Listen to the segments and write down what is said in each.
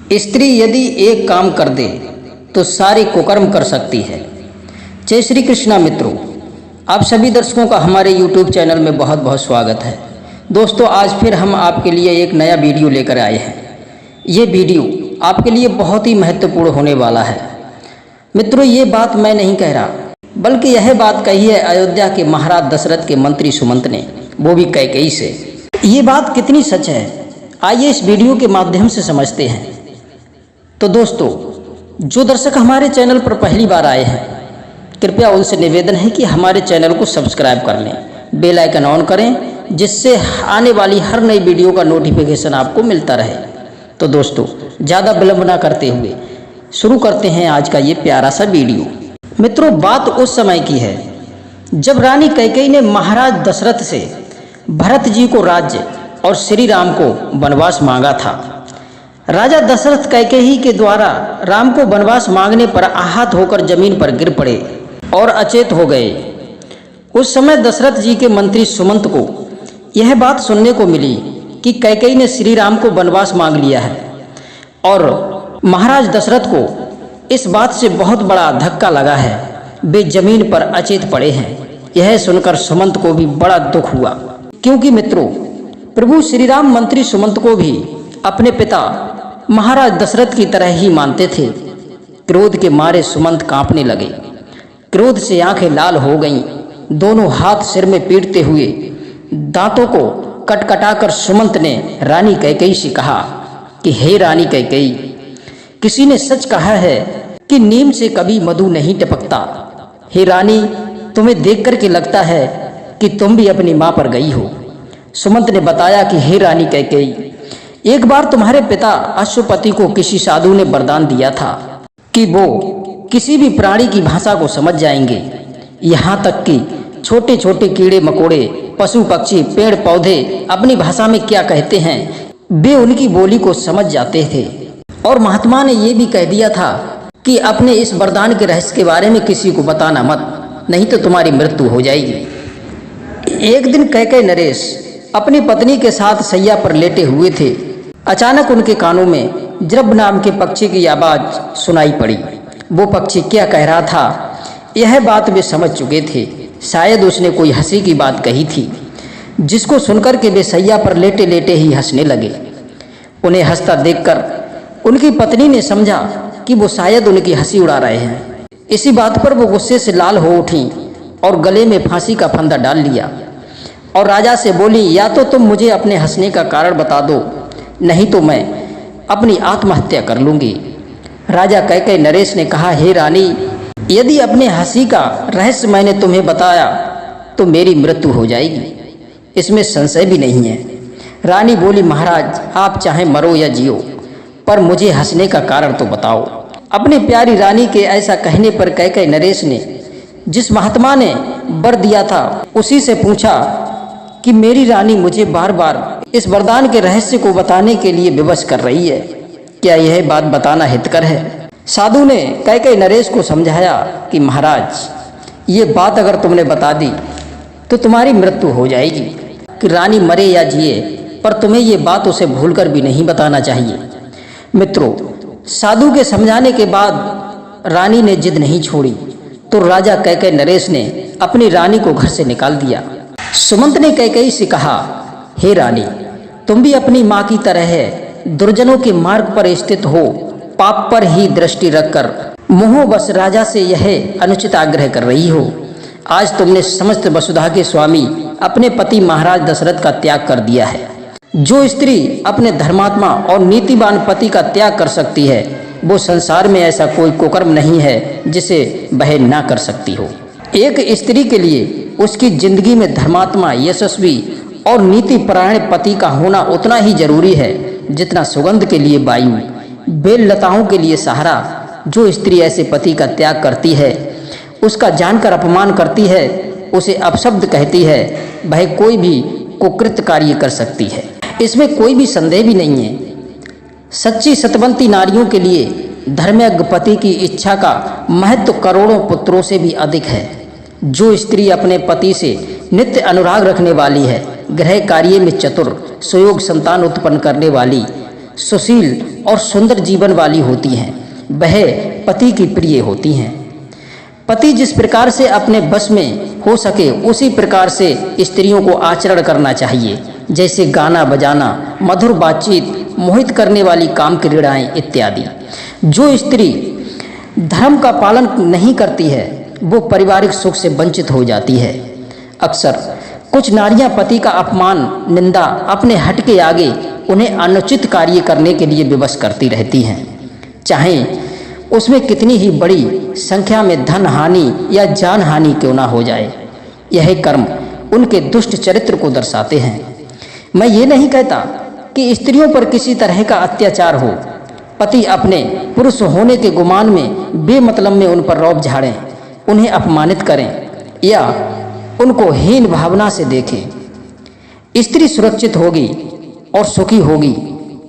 स्त्री यदि एक काम कर दे तो सारे कुकर्म कर सकती है। जय श्री कृष्णा मित्रों, आप सभी दर्शकों का हमारे YouTube चैनल में बहुत बहुत स्वागत है। दोस्तों, आज फिर हम आपके लिए एक नया वीडियो लेकर आए हैं। ये वीडियो आपके लिए बहुत ही महत्वपूर्ण होने वाला है। मित्रों, ये बात मैं नहीं कह रहा, बल्कि यह बात कही है अयोध्या के महाराज दशरथ के मंत्री सुमंत ने, वो भी कैकेयी से। ये बात कितनी सच है, आइए इस वीडियो के माध्यम से समझते हैं। तो दोस्तों, जो दर्शक हमारे चैनल पर पहली बार आए हैं, कृपया उनसे निवेदन है कि हमारे चैनल को सब्सक्राइब कर लें, बेल आइकन ऑन करें, जिससे आने वाली हर नई वीडियो का नोटिफिकेशन आपको मिलता रहे। तो दोस्तों, ज़्यादा विलंब ना करते हुए शुरू करते हैं आज का ये प्यारा सा वीडियो। मित्रों, बात उस समय की है जब रानी कैकेयी ने महाराज दशरथ से भरत जी को राज्य और श्री राम को वनवास मांगा था। राजा दशरथ कैकेयी के द्वारा राम को वनवास मांगने पर आहत होकर जमीन पर गिर पड़े और अचेत हो गए। उस समय दशरथ जी के मंत्री सुमंत को यह बात सुनने को मिली कि कैकेयी ने श्री राम को वनवास मांग लिया है, और महाराज दशरथ को इस बात से बहुत बड़ा धक्का लगा है। वे जमीन पर अचेत पड़े हैं। यह सुनकर सुमंत को भी बड़ा दुख हुआ, क्योंकि मित्रों, प्रभु श्री राम मंत्री सुमंत को भी अपने पिता महाराज दशरथ की तरह ही मानते थे। क्रोध के मारे सुमंत कांपने लगे। क्रोध से आंखें लाल हो गईं। दोनों हाथ सिर में पीटते हुए दांतों को कटकटाकर सुमंत ने रानी कैकेयी से कहा कि हे रानी कैकेयी, किसी ने सच कहा है कि नीम से कभी मधु नहीं टपकता। हे रानी, तुम्हें देख करके लगता है कि तुम भी अपनी माँ पर गई हो। सुमंत ने बताया कि हे रानी कैकेयी, एक बार तुम्हारे पिता अश्वपति को किसी साधु ने वरदान दिया था कि वो किसी भी प्राणी की भाषा को समझ जाएंगे, यहाँ तक कि छोटे छोटे कीड़े मकोड़े, पशु पक्षी, पेड़ पौधे अपनी भाषा में क्या कहते हैं, वे उनकी बोली को समझ जाते थे। और महात्मा ने ये भी कह दिया था कि अपने इस वरदान के रहस्य के बारे में किसी को बताना मत, नहीं तो तुम्हारी मृत्यु हो जाएगी। एक दिन कैकेयी नरेश अपनी पत्नी के साथ सैया पर लेटे हुए थे। अचानक उनके कानों में जृंभ नाम के पक्षी की आवाज़ सुनाई पड़ी। वो पक्षी क्या कह रहा था, यह बात वे समझ चुके थे। शायद उसने कोई हंसी की बात कही थी, जिसको सुनकर के वे सैया पर लेटे लेटे ही हंसने लगे। उन्हें हंसता देखकर उनकी पत्नी ने समझा कि वो शायद उनकी हंसी उड़ा रहे हैं। इसी बात पर वो गुस्से से लाल हो उठी और गले में फांसी का फंदा डाल लिया और राजा से बोली, या तो तुम मुझे अपने हंसने का कारण बता दो, नहीं तो मैं अपनी आत्महत्या कर लूँगी। राजा कैकेयी नरेश ने कहा, हे रानी, यदि अपने हंसी का रहस्य मैंने तुम्हें बताया तो मेरी मृत्यु हो जाएगी, इसमें संशय भी नहीं है। रानी बोली, महाराज, आप चाहे मरो या जियो, पर मुझे हंसने का कारण तो बताओ। अपनी प्यारी रानी के ऐसा कहने पर कैकेयी नरेश ने जिस महात्मा ने वर दिया था उसी से पूछा कि मेरी रानी मुझे बार बार इस वरदान के रहस्य को बताने के लिए विवश कर रही है, क्या यह बात बताना हितकर है? साधु ने कैकेयी नरेश को समझाया कि महाराज, ये बात अगर तुमने बता दी तो तुम्हारी मृत्यु हो जाएगी, कि रानी मरे या जिए, पर तुम्हें ये बात उसे भूलकर भी नहीं बताना चाहिए। मित्रों, साधु के समझाने के बाद रानी ने जिद नहीं छोड़ी, तो राजा कैकेयी नरेश ने अपनी रानी को घर से निकाल दिया। सुमंत ने कैकेयी से कहा, हे रानी, तुम भी अपनी माँ की तरह दुर्जनों के मार्ग पर स्थित हो, पाप पर ही दृष्टि रखकर मोहवश राजा से यह अनुचित आग्रह कर रही हो। आज तुमने समस्त वसुधा के स्वामी अपने पति महाराज दशरथ का त्याग कर दिया है। जो स्त्री अपने धर्मात्मा और नीतिवान पति का त्याग कर सकती है, वो संसार में ऐसा कोई कुकर्म नहीं है जिसे वह ना कर सकती हो। एक स्त्री के लिए उसकी जिंदगी में धर्मात्मा, यशस्वी और नीतिपरायण पति का होना उतना ही जरूरी है जितना सुगंध के लिए वायु, बेल लताओं के लिए सहारा। जो स्त्री ऐसे पति का त्याग करती है, उसका जानकर अपमान करती है, उसे अपशब्द कहती है, वह कोई भी कुकृत्य कार्य कर सकती है, इसमें कोई भी संदेह भी नहीं है। सच्ची सतवंती नारियों के लिए धर्मज्ञ पति की इच्छा का महत्व करोड़ों पुत्रों से भी अधिक है। जो स्त्री अपने पति से नित्य अनुराग रखने वाली है, गृह कार्य में चतुर, सुयोग संतान उत्पन्न करने वाली, सुशील और सुंदर जीवन वाली होती हैं वह पति की प्रिय होती हैं। पति जिस प्रकार से अपने बस में हो सके उसी प्रकार से स्त्रियों को आचरण करना चाहिए, जैसे गाना बजाना, मधुर बातचीत, मोहित करने वाली काम क्रीड़ाएं इत्यादि। जो स्त्री धर्म का पालन नहीं करती है वो पारिवारिक सुख से वंचित हो जाती है। अक्सर कुछ नारियां पति का अपमान, निंदा अपने हट के आगे उन्हें अनुचित कार्य करने के लिए विवश करती रहती हैं, चाहे उसमें कितनी ही बड़ी संख्या में धन हानि या जान हानि क्यों ना हो जाए। यह कर्म उनके दुष्ट चरित्र को दर्शाते हैं। मैं ये नहीं कहता कि स्त्रियों पर किसी तरह का अत्याचार हो। पति अपने पुरुष होने के गुमान में बेमतलब में उन पर रौब झाड़ें, उन्हें अपमानित करें या उनको हीन भावना से देखें। स्त्री सुरक्षित होगी और सुखी होगी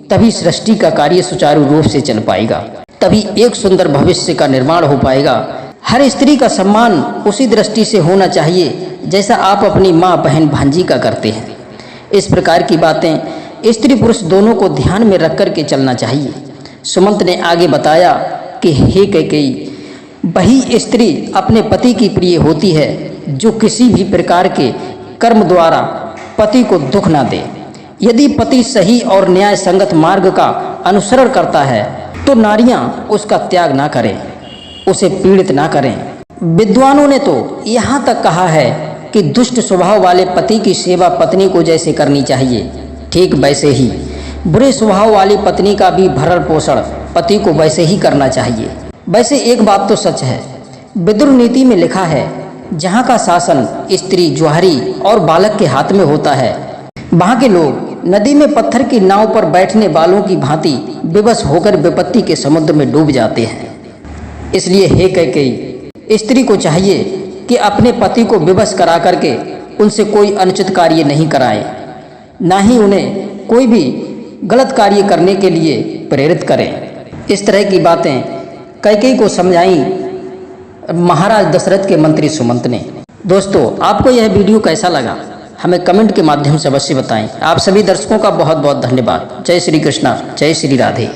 तभी सृष्टि का कार्य सुचारू रूप से चल पाएगा, तभी एक सुंदर भविष्य का निर्माण हो पाएगा। हर स्त्री का सम्मान उसी दृष्टि से होना चाहिए जैसा आप अपनी माँ, बहन, भांजी का करते हैं। इस प्रकार की बातें स्त्री पुरुष दोनों को ध्यान में रख कर के चलना चाहिए। सुमंत ने आगे बताया कि हे कैकेयी, वही स्त्री अपने पति की प्रिय होती है जो किसी भी प्रकार के कर्म द्वारा पति को दुख ना दे। यदि पति सही और न्याय संगत मार्ग का अनुसरण करता है तो नारियां उसका त्याग ना करें, उसे पीड़ित ना करें। विद्वानों ने तो यहाँ तक कहा है कि दुष्ट स्वभाव वाले पति की सेवा पत्नी को जैसे करनी चाहिए, ठीक वैसे ही बुरे स्वभाव वाली पत्नी का भी भरण पोषण पति को वैसे ही करना चाहिए। वैसे एक बात तो सच है, विदुर नीति में लिखा है, जहाँ का शासन स्त्री, ज्वारी और बालक के हाथ में होता है वहाँ के लोग नदी में पत्थर की नाव पर बैठने वालों की भांति विवश होकर विपत्ति के समुद्र में डूब जाते हैं। इसलिए हे कैकेयी, स्त्री को चाहिए कि अपने पति को विवश करा करके उनसे कोई अनुचित कार्य नहीं कराए, ना ही उन्हें कोई भी गलत कार्य करने के लिए प्रेरित करें। इस तरह की बातें कैकेयी को समझाई महाराज दशरथ के मंत्री सुमंत ने। दोस्तों, आपको यह वीडियो कैसा लगा हमें कमेंट के माध्यम से अवश्य बताएं। आप सभी दर्शकों का बहुत बहुत धन्यवाद। जय श्री कृष्णा, जय श्री राधे।